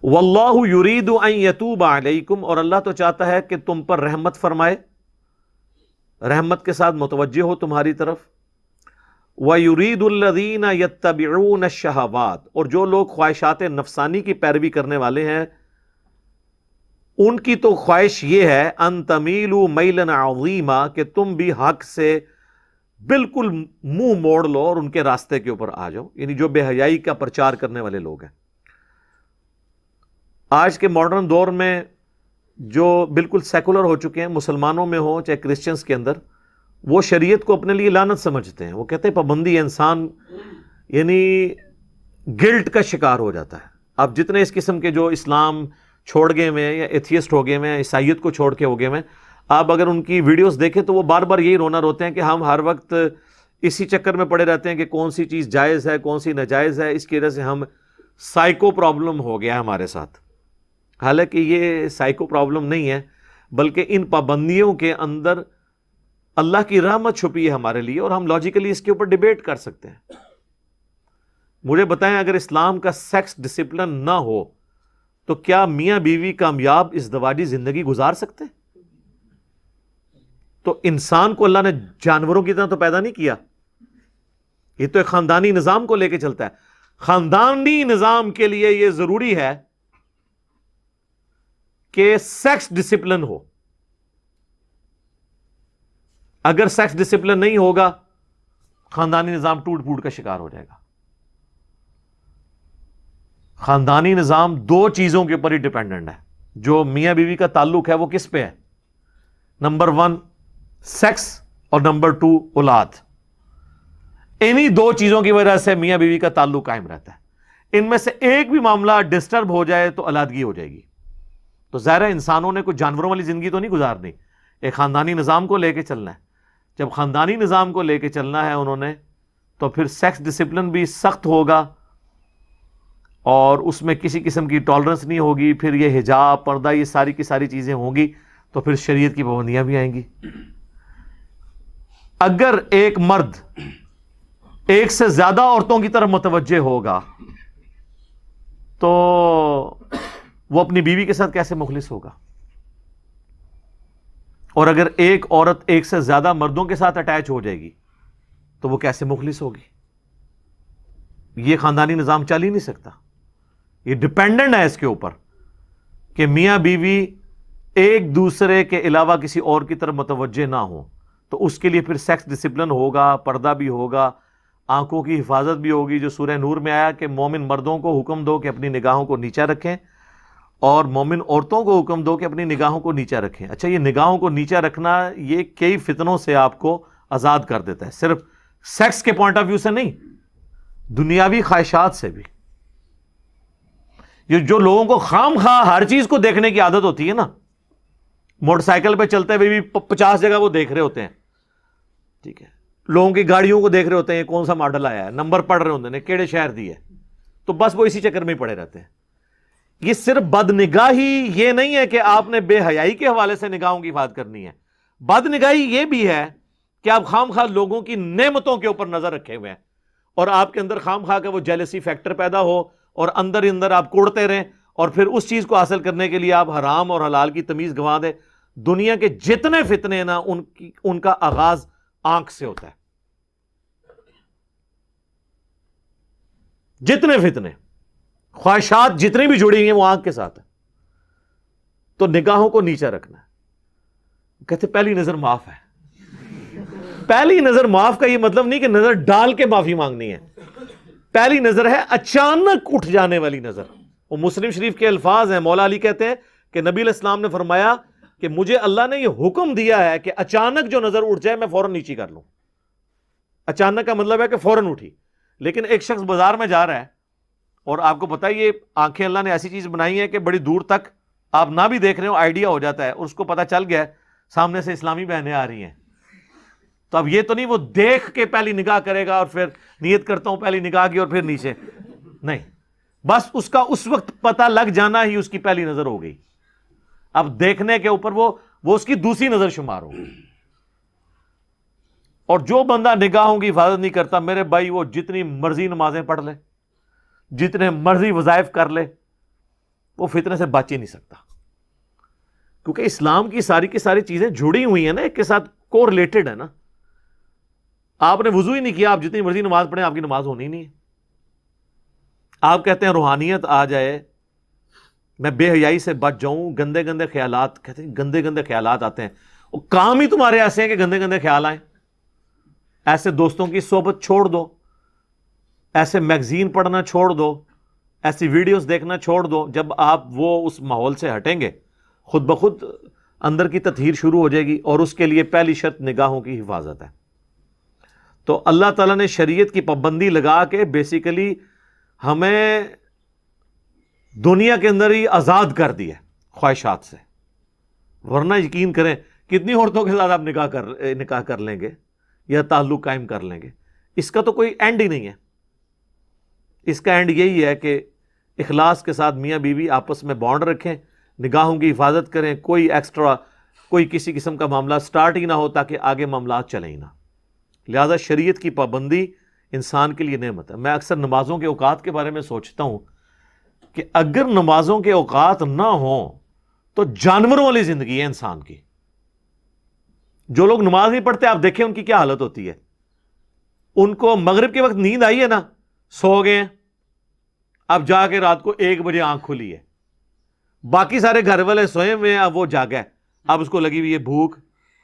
واللہ یرید ان یتوب علیکم، اور اللہ تو چاہتا ہے کہ تم پر رحمت فرمائے، رحمت کے ساتھ متوجہ ہو تمہاری طرف. وَيُرِيدُ الَّذِينَ يَتَّبِعُونَ الشَّهَوَاتِ، اور جو لوگ خواہشات نفسانی کی پیروی کرنے والے ہیں ان کی تو خواہش یہ ہے ان تمیلوا میلا عظیما، کہ تم بھی حق سے بالکل منہ موڑ لو اور ان کے راستے کے اوپر آ جاؤ، یعنی جو بے حیائی کا پرچار کرنے والے لوگ ہیں. آج کے ماڈرن دور میں جو بالکل سیکولر ہو چکے ہیں، مسلمانوں میں ہو چاہے کرسچنس کے اندر، وہ شریعت کو اپنے لیے لعنت سمجھتے ہیں. وہ کہتے ہیں پابندی انسان یعنی گلٹ کا شکار ہو جاتا ہے. اب جتنے اس قسم کے جو اسلام چھوڑ گئے ہوئے ہیں یا ایتھیسٹ ہو گئے ہوئے ہیں، عیسائیت کو چھوڑ کے ہو گئے ہوئے ہیں، آپ اگر ان کی ویڈیوز دیکھیں تو وہ بار بار یہی رونا روتے ہیں کہ ہم ہر وقت اسی چکر میں پڑے رہتے ہیں کہ کون سی چیز جائز ہے کون سی ناجائز ہے، اس کی وجہ سے ہم سائیکو پرابلم ہو گیا ہمارے ساتھ. حالانکہ یہ سائیکو پرابلم نہیں ہے، بلکہ ان پابندیوں کے اندر اللہ کی رحمت چھپی ہے ہمارے لیے، اور ہم لاجیکلی اس کے اوپر ڈیبیٹ کر سکتے ہیں. مجھے بتائیں اگر اسلام کا سیکس ڈسپلن نہ ہو تو کیا میاں بیوی کامیاب ازدواجی زندگی گزار سکتے؟ تو انسان کو اللہ نے جانوروں کی طرح تو پیدا نہیں کیا، یہ تو ایک خاندانی نظام کو لے کے چلتا ہے. خاندانی نظام کے لیے یہ ضروری ہے کہ سیکس ڈسپلن ہو. اگر سیکس ڈسپلن نہیں ہوگا خاندانی نظام ٹوٹ پھوٹ کا شکار ہو جائے گا. خاندانی نظام دو چیزوں کے اوپر ہی ڈیپینڈنٹ ہے. جو میاں بیوی کا تعلق ہے وہ کس پہ ہے؟ نمبر 1 سیکس اور نمبر 2 اولاد. انہی دو چیزوں کی وجہ سے میاں بیوی کا تعلق قائم رہتا ہے. ان میں سے ایک بھی معاملہ ڈسٹرب ہو جائے تو علیحدگی ہو جائے گی. تو ظاہر ہے انسانوں نے کوئی جانوروں والی زندگی تو نہیں گزارنی، ایک خاندانی نظام کو لے کے چلنا ہے. جب خاندانی نظام کو لے کے چلنا ہے انہوں نے، تو پھر سیکس ڈسپلن بھی سخت ہوگا اور اس میں کسی قسم کی ٹالرنس نہیں ہوگی. پھر یہ حجاب پردہ یہ ساری کی ساری چیزیں ہوں گی، تو پھر شریعت کی پابندیاں بھی آئیں گی. اگر ایک مرد ایک سے زیادہ عورتوں کی طرف متوجہ ہوگا تو وہ اپنی بیوی کے ساتھ کیسے مخلص ہوگا؟ اور اگر ایک عورت ایک سے زیادہ مردوں کے ساتھ اٹیچ ہو جائے گی تو وہ کیسے مخلص ہوگی؟ یہ خاندانی نظام چل ہی نہیں سکتا. یہ ڈیپینڈنٹ ہے اس کے اوپر کہ میاں بیوی ایک دوسرے کے علاوہ کسی اور کی طرف متوجہ نہ ہو. تو اس کے لیے پھر سیکس ڈسپلن ہوگا، پردہ بھی ہوگا، آنکھوں کی حفاظت بھی ہوگی. جو سورہ نور میں آیا کہ مومن مردوں کو حکم دو کہ اپنی نگاہوں کو نیچا رکھیں، اور مومن عورتوں کو حکم دو کہ اپنی نگاہوں کو نیچا رکھیں. اچھا، یہ نگاہوں کو نیچا رکھنا یہ کئی فتنوں سے آپ کو آزاد کر دیتا ہے، صرف سیکس کے پوائنٹ آف ویو سے نہیں، دنیاوی خواہشات سے بھی. یہ جو لوگوں کو خام خواہ ہر چیز کو دیکھنے کی عادت ہوتی ہے نا، موٹر سائیکل پہ چلتے ہوئے بھی 50 جگہ وہ دیکھ رہے ہوتے ہیں، ٹھیک ہے، لوگوں کی گاڑیوں کو دیکھ رہے ہوتے ہیں کون سا ماڈل آیا ہے، نمبر پڑھ رہے ہوتے ہیں کیڑے شہر دی ہے، تو بس وہ اسی چکر میں ہی پڑے رہتے ہیں. یہ صرف بد نگاہی یہ نہیں ہے کہ آپ نے بے حیائی کے حوالے سے نگاہوں کی حفاظت کرنی ہے. بد نگاہی یہ بھی ہے کہ آپ خام خواہ لوگوں کی نعمتوں کے اوپر نظر رکھے ہوئے ہیں، اور آپ کے اندر خام خواہ کا وہ جیلسی فیکٹر پیدا ہو، اور اندر ہی اندر آپ کوڑتے رہیں، اور پھر اس چیز کو حاصل کرنے کے لیے آپ حرام اور حلال کی تمیز گنوا دیں. دنیا کے جتنے فتنے نا ان کا آغاز آنکھ سے ہوتا ہے. جتنے فتنے خواہشات جتنی بھی جڑی ہوئی ہیں وہ آنکھ کے ساتھ ہے. تو نگاہوں کو نیچا رکھنا ہے. کہتے پہلی نظر معاف ہے. پہلی نظر معاف کا یہ مطلب نہیں کہ نظر ڈال کے معافی مانگنی ہے. پہلی نظر ہے اچانک اٹھ جانے والی نظر. وہ مسلم شریف کے الفاظ ہیں. مولا علی کہتے ہیں کہ نبی علیہ السلام نے فرمایا کہ مجھے اللہ نے یہ حکم دیا ہے کہ اچانک جو نظر اٹھ جائے میں فوراً نیچی کر لوں. اچانک کا مطلب ہے کہ فوراً اٹھی. لیکن ایک شخص بازار میں جا رہا ہے اور آپ کو پتا ہے یہ آنکھیں اللہ نے ایسی چیز بنائی ہے کہ بڑی دور تک آپ نہ بھی دیکھ رہے ہو آئیڈیا ہو جاتا ہے، اور اس کو پتا چل گیا ہے سامنے سے اسلامی بہنیں آ رہی ہیں. تو اب یہ تو نہیں وہ دیکھ کے پہلی نگاہ کرے گا اور پھر نیت کرتا ہوں پہلی نگاہ کی اور پھر نیچے، نہیں، بس اس کا اس وقت پتہ لگ جانا ہی اس کی پہلی نظر ہو گئی. اب دیکھنے کے اوپر وہ اس کی دوسری نظر شمار ہوگی. اور جو بندہ نگاہوں کی حفاظت نہیں کرتا میرے بھائی، وہ جتنی مرضی نمازیں پڑھ لے، جتنے مرضی وظائف کر لے، وہ فتنے سے بچ ہی نہیں سکتا، کیونکہ اسلام کی ساری چیزیں جڑی ہوئی ہیں نا، ایک کے ساتھ کو ریلیٹڈ ہے نا. آپ نے وضو ہی نہیں کیا، آپ جتنی مرضی نماز پڑھیں آپ کی نماز ہونی نہیں ہے. آپ کہتے ہیں روحانیت آ جائے، میں بے حیائی سے بچ جاؤں، گندے گندے خیالات، کہتے ہیں گندے گندے خیالات آتے ہیں، وہ کام ہی تمہارے ایسے ہیں کہ گندے گندے خیال آئیں. ایسے دوستوں کی صحبت چھوڑ دو، ایسے میگزین پڑھنا چھوڑ دو، ایسی ویڈیوز دیکھنا چھوڑ دو. جب آپ وہ اس ماحول سے ہٹیں گے، خود بخود اندر کی تطہیر شروع ہو جائے گی، اور اس کے لیے پہلی شرط نگاہوں کی حفاظت ہے. تو اللہ تعالیٰ نے شریعت کی پابندی لگا کے بیسیکلی ہمیں دنیا کے اندر ہی آزاد کر دیا خواہشات سے. ورنہ یقین کریں کتنی عورتوں کے ساتھ آپ نکاح کر لیں گے یا تعلق قائم کر لیں گے، اس کا تو کوئی اینڈ ہی نہیں ہے. اس کا اینڈ یہی ہے کہ اخلاص کے ساتھ میاں بیوی آپس میں بانڈ رکھیں، نگاہوں کی حفاظت کریں، کوئی ایکسٹرا کوئی کسی قسم کا معاملہ سٹارٹ ہی نہ ہو تاکہ آگے معاملات چلیں ہی نہ. لہذا شریعت کی پابندی انسان کے لیے نعمت ہے. میں اکثر نمازوں کے اوقات کے بارے میں سوچتا ہوں کہ اگر نمازوں کے اوقات نہ ہوں تو جانوروں والی زندگی ہے انسان کی. جو لوگ نماز نہیں پڑھتے آپ دیکھیں ان کی کیا حالت ہوتی ہے. ان کو مغرب کے وقت نیند آئی ہے نا، سو گئے ہیں، اب جا کے رات کو 1 بجے آنکھ کھلی ہے، باقی سارے گھر والے سوئے ہوئے ہیں، اب وہ جاگا ہے، اب اس کو لگی ہوئی ہے بھوک،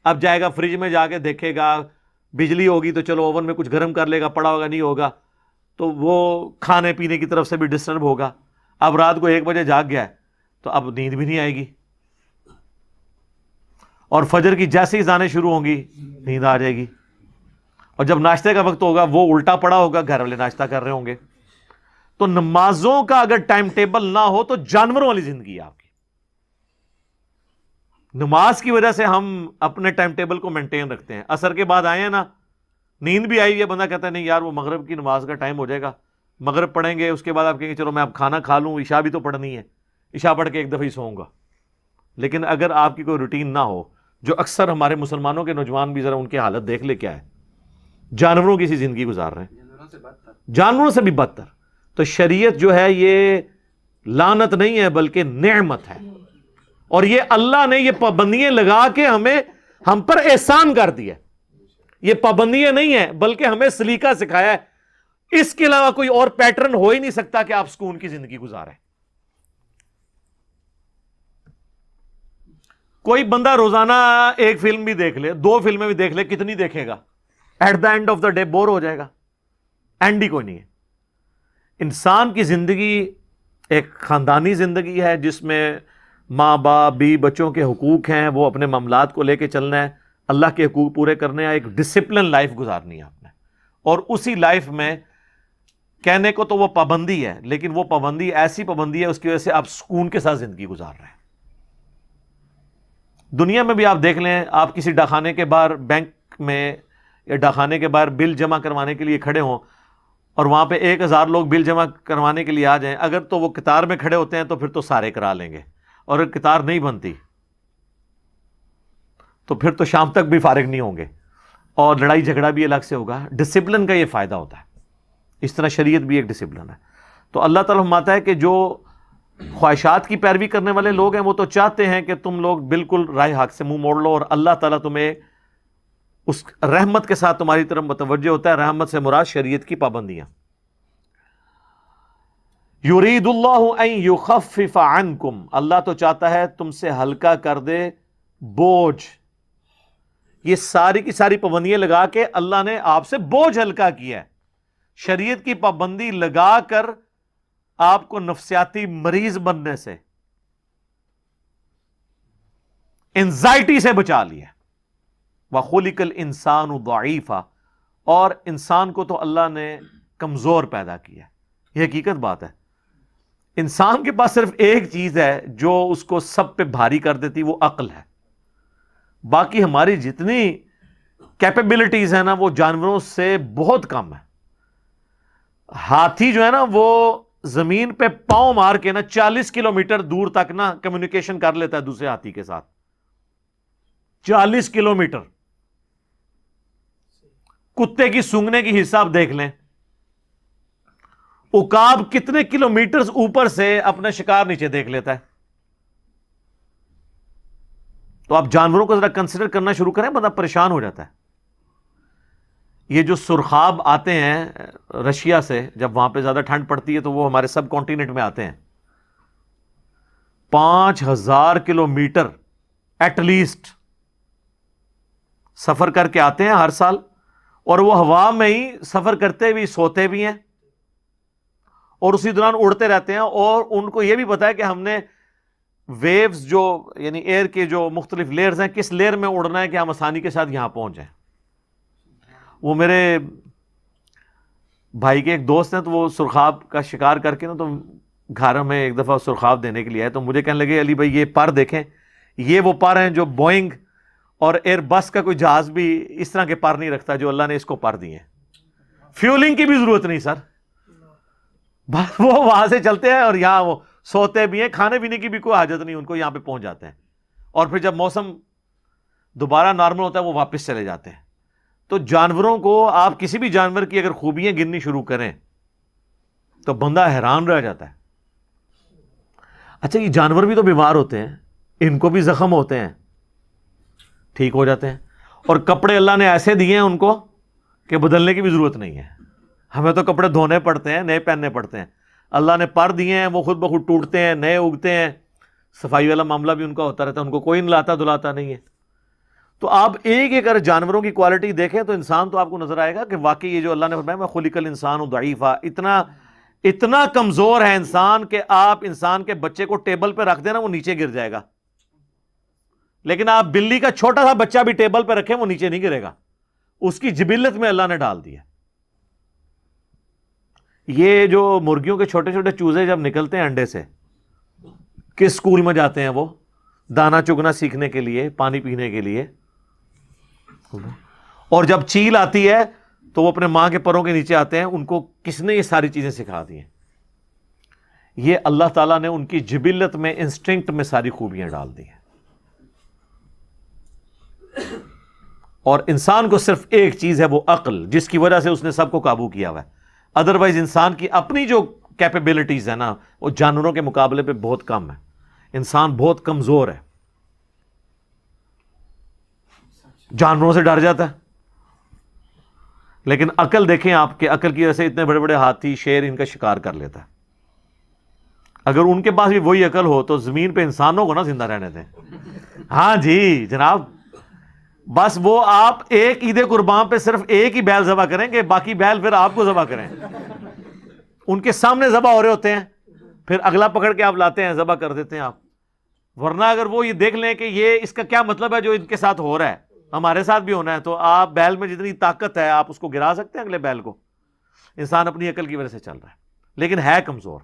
اب جائے گا فریج میں جا کے دیکھے گا، بجلی ہوگی تو چلو اوون میں کچھ گرم کر لے گا، پڑا ہوگا نہیں ہوگا تو وہ کھانے پینے کی طرف سے بھی ڈسٹرب ہوگا. اب رات کو 1 بجے جاگ گیا ہے تو اب نیند بھی نہیں آئے گی، اور فجر کی جیسے ہی اذانیں شروع ہوں گی نیند آ جائے گی. اور جب ناشتے کا وقت ہوگا وہ الٹا پڑا ہوگا، گھر والے ناشتہ کر رہے ہوں گے. تو نمازوں کا اگر ٹائم ٹیبل نہ ہو تو جانوروں والی زندگی ہے آپ کی. نماز کی وجہ سے ہم اپنے ٹائم ٹیبل کو مینٹین رکھتے ہیں. اثر کے بعد آئے ہیں نا، نیند بھی آئی ہے، بندہ کہتا ہے نہیں یار وہ مغرب کی نماز کا ٹائم ہو جائے گا، مغرب پڑھیں گے، اس کے بعد آپ کہیں گے چلو میں اب کھانا کھا لوں، عشاء بھی تو پڑھنی ہے، عشاء پڑھ کے ایک دفعہ ہی سوؤں گا. لیکن اگر آپ کی کوئی روٹین نہ ہو، جو اکثر ہمارے مسلمانوں کے نوجوان بھی ذرا ان کی حالت دیکھ لے کیا ہے، جانوروں کی سی زندگی گزار رہے ہیں، جانوروں سے بھی بدتر. تو شریعت جو ہے یہ لعنت نہیں ہے بلکہ نعمت ہے، اور یہ اللہ نے یہ پابندیاں لگا کے ہم پر احسان کر دیا. یہ پابندیاں نہیں ہیں بلکہ ہمیں سلیقہ سکھایا ہے. اس کے علاوہ کوئی اور پیٹرن ہو ہی نہیں سکتا کہ آپ سکون کی زندگی گزاریں. کوئی بندہ روزانہ 1 فلم بھی دیکھ لے، 2 فلمیں بھی دیکھ لے، کتنی دیکھے گا؟ At the end of the day bore ہو جائے گا، اینڈ ہی کوئی نہیں ہے. انسان کی زندگی ایک خاندانی زندگی ہے جس میں ماں باپ بیوی بچوں کے حقوق ہیں، وہ اپنے معاملات کو لے کے چلنا ہے، اللہ کے حقوق پورے کرنے ہیں، ایک ڈسپلن لائف گزارنی ہے آپ نے. اور اسی لائف میں کہنے کو تو وہ پابندی ہے، لیکن وہ پابندی ایسی پابندی ہے اس کی وجہ سے آپ سکون کے ساتھ زندگی گزار رہے ہیں. دنیا میں بھی آپ دیکھ لیں، آپ کسی ڈاکخانے کے باہر، بینک میں یا ڈاکخانے کے باہر بل جمع کروانے کے لیے کھڑے ہوں اور وہاں پہ 1000 لوگ بل جمع کروانے کے لیے آ جائیں، اگر تو وہ قطار میں کھڑے ہوتے ہیں تو پھر تو سارے کرا لیں گے، اور اگر قطار نہیں بنتی تو پھر تو شام تک بھی فارغ نہیں ہوں گے، اور لڑائی جھگڑا بھی الگ سے ہوگا. ڈسپلن کا یہ فائدہ ہوتا ہے. اس طرح شریعت بھی ایک ڈسپلن ہے. تو اللہ تعالیٰ فرماتا ہے کہ جو خواہشات کی پیروی کرنے والے لوگ ہیں وہ تو چاہتے ہیں کہ تم لوگ بالکل راہ حق سے منہ موڑ لو، اور اللہ تعالیٰ تمہیں اس رحمت کے ساتھ تمہاری طرف متوجہ ہوتا ہے. رحمت سے مراد شریعت کی پابندیاں. یرید اللہ ان یخفف عنکم، اللہ تو چاہتا ہے تم سے ہلکا کر دے بوجھ. یہ ساری کی ساری پابندیاں لگا کے اللہ نے آپ سے بوجھ ہلکا کیا ہے. شریعت کی پابندی لگا کر آپ کو نفسیاتی مریض بننے سے، انزائٹی سے بچا لیا. وَخُلِقَ الْإِنسَانُ ضَعِيفًا، اور انسان کو تو اللہ نے کمزور پیدا کیا. یہ حقیقت بات ہے. انسان کے پاس صرف ایک چیز ہے جو اس کو سب پہ بھاری کر دیتی، وہ عقل ہے. باقی ہماری جتنی کیپیبلٹیز ہیں نا وہ جانوروں سے بہت کم ہے. ہاتھی جو ہے نا وہ زمین پہ پاؤں مار کے نا 40 کلومیٹر دور تک نا کمیونیکیشن کر لیتا ہے دوسرے ہاتھی کے ساتھ. 40 کلومیٹر. کتے کی سونگنے کی حصہ آپ دیکھ لیں، عقاب کتنے کلومیٹرز اوپر سے اپنا شکار نیچے دیکھ لیتا ہے. تو آپ جانوروں کو ذرا کنسیڈر کرنا شروع کریں, بندہ پریشان ہو جاتا ہے. یہ جو سرخاب آتے ہیں رشیا سے, جب وہاں پہ زیادہ ٹھنڈ پڑتی ہے تو وہ ہمارے سب کانٹیننٹ میں آتے ہیں. 5000 کلومیٹر ایٹ لیسٹ سفر کر کے آتے ہیں ہر سال, اور وہ ہوا میں ہی سفر کرتے بھی سوتے بھی ہیں اور اسی دوران اڑتے رہتے ہیں. اور ان کو یہ بھی پتا ہے کہ ہم نے ویوز جو یعنی ایئر کے جو مختلف لیئرز ہیں, کس لیئر میں اڑنا ہے کہ ہم آسانی کے ساتھ یہاں پہنچ جائیں. وہ میرے بھائی کے ایک دوست ہیں, تو وہ سرخاب کا شکار کر کے نا تو گھر میں ایک دفعہ سرخاب دینے کے لیے آئے, تو مجھے کہنے لگے علی بھائی یہ پر دیکھیں, یہ وہ پر ہیں جو بوئنگ اور ایئر بس کا کوئی جہاز بھی اس طرح کے پر نہیں رکھتا جو اللہ نے اس کو پر دیے ہیں. فیولنگ کی بھی ضرورت نہیں سر, بس وہ وہاں سے چلتے ہیں اور یہاں وہ سوتے بھی ہیں, کھانے پینے کی بھی کوئی حاجت نہیں ان کو, یہاں پہ پہنچ جاتے ہیں. اور پھر جب موسم دوبارہ نارمل ہوتا ہے وہ واپس چلے جاتے ہیں. تو جانوروں کو آپ کسی بھی جانور کی اگر خوبیاں گننی شروع کریں تو بندہ حیران رہ جاتا ہے. اچھا, یہ جانور بھی تو بیمار ہوتے ہیں, ان کو بھی زخم ہوتے ہیں, ٹھیک ہو جاتے ہیں. اور کپڑے اللہ نے ایسے دیے ہیں ان کو کہ بدلنے کی بھی ضرورت نہیں ہے. ہمیں تو کپڑے دھونے پڑتے ہیں, نئے پہننے پڑتے ہیں. اللہ نے پر دیے ہیں, وہ خود بخود ٹوٹتے ہیں, نئے اگتے ہیں. صفائی والا معاملہ بھی ان کا ہوتا رہتا ہے, ان کو کوئی نلاتا دلاتا نہیں ہے. تو آپ ایک ایک اگر جانوروں کی کوالٹی دیکھیں تو انسان تو آپ کو نظر آئے گا کہ واقعی یہ جو اللہ نے فرمایا میں خلق الانسان ضعیفا, اتنا کمزور ہے انسان کہ آپ انسان کے بچے کو ٹیبل پہ رکھ دینا وہ نیچے گر جائے گا, لیکن آپ بلی کا چھوٹا سا بچہ بھی ٹیبل پہ رکھیں وہ نیچے نہیں گرے گا. اس کی جبلت میں اللہ نے ڈال دیا. یہ جو مرغیوں کے چھوٹے چھوٹے چوزے جب نکلتے ہیں انڈے سے, کس اسکول میں جاتے ہیں وہ دانا چگنا سیکھنے کے لیے, پانی پینے کے لیے. اور جب چیل آتی ہے تو وہ اپنے ماں کے پروں کے نیچے آتے ہیں. ان کو کس نے یہ ساری چیزیں سکھا دی ہیں؟ یہ اللہ تعالیٰ نے ان کی جبلت میں, انسٹنکٹ میں ساری خوبیاں ڈال دی ہیں. اور انسان کو صرف ایک چیز ہے, وہ عقل, جس کی وجہ سے اس نے سب کو قابو کیا ہوا ہے. ادروائز انسان کی اپنی جو کیپیبلٹیز ہے نا وہ جانوروں کے مقابلے پہ بہت کم ہے. انسان بہت کمزور ہے, جانوروں سے ڈر جاتا ہے. لیکن عقل دیکھیں آپ کے, عقل کی وجہ سے اتنے بڑے بڑے ہاتھی شیر ان کا شکار کر لیتا ہے. اگر ان کے پاس بھی وہی عقل ہو تو زمین پہ انسانوں کو نہ زندہ رہنے دیں. ہاں جی جناب, بس وہ آپ ایک عید قربان پہ صرف ایک ہی بیل ذبح کریں گے, باقی بیل پھر آپ کو ذبح کریں. ان کے سامنے ذبح ہو رہے ہوتے ہیں, پھر اگلا پکڑ کے آپ لاتے ہیں, ذبح کر دیتے ہیں آپ. ورنہ اگر وہ یہ دیکھ لیں کہ یہ اس کا کیا مطلب ہے جو ان کے ساتھ ہو رہا ہے, ہمارے ساتھ بھی ہونا ہے, تو آپ بیل میں جتنی طاقت ہے آپ اس کو گرا سکتے ہیں اگلے بیل کو. انسان اپنی عقل کی وجہ سے چل رہا ہے لیکن ہے کمزور.